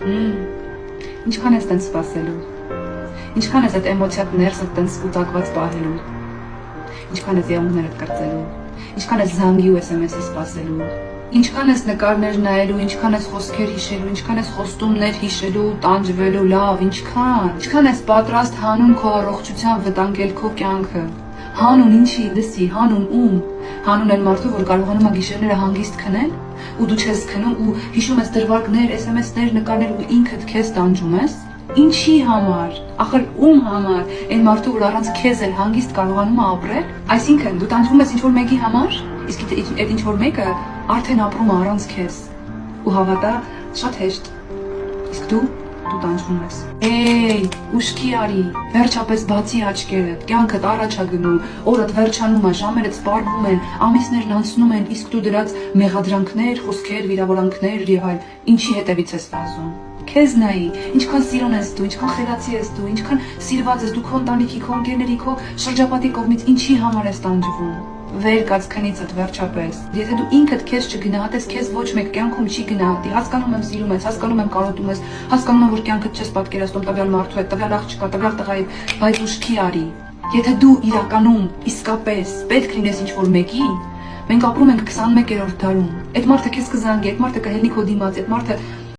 Ինչքան ես տենց սպասելու, ինչքան ես այդ էմոցիատ ներսը տենց ուտակված պահելու, ինչքան ես եղունքներդ կրծելու, ինչքան ես զանգի ու SMS-ի սպասելու, ինչքան ես նկարներ նայելու, ինչքան ես խոսքեր հիշելու, ինչքան ես խոստումներ հիշելու, տանջվելու, լավ, ինչքան ես պատրաստ հանուն քո առողջության վտանգել քո կյանքը, հանուն ինչի, լսի, հանուն ում, հանուն այն մարդու, որ կարողանում է գիշերները հանգիստ քնել, ու դու չես քնում ու հիշում ես դրվագներ, SMS-ներ, նկարներ ու ինքդ քեզ տանջում ես, ինչի համար, ախր ում համար, այն մարդու, որ առանց քեզ էլ հանգիստ կարողանում է ապրել, այսինքն դու տանջվում ես ինչ-որ մեկի համար, իսկ այդ ինչ-որ մեկը արդեն ապրում է առանց քեզ, ու հավատա, շատ հեշտ, իսկ դու տանջվում ես, ուշքի արի, վերջապես բացի աչքերդ, կյանքդ առաջ է գնում, օրդ վերջանում է, ժամերդ սպառվում են, ամիսներն անցնում են, իսկ դու դրած մեղադրանքներ, խոսքեր, վիրավորանքներ եւ այլ, ինչի հետևից ես վազում, քեզ նայի, ինչքան սիրուն ես դու, ինչքան խելացի ես դու, ինչքան սիրված ես դու քո ընտանիքի, քո ընկերների, քո շրջապատի կողմից, ինչի համար ես տանջվում, վեր կաց քնիցդ վերջապես, եթե դու ինքդ քեզ չգնահատես, քեզ ոչ մեկ կյանքում չի գնահատի, հասկանում եմ սիրում ես, հասկանում եմ կարոտում ես, հասկանում եմ որ կյանքդ չես պատկերացնում տվյալ մարդու հետ, տվյալ աղջկա, տվյալ տղայի, բայց ուշքի արի, եթե դու իրականում իսկապես պետք լինես ինչ-որ մեկի, մենք ապրում ենք 21-րդ դարում, այդ մարդը քեզ կզանգի, այդ մարդը կհելնի քո դիմաց, այդ մարդը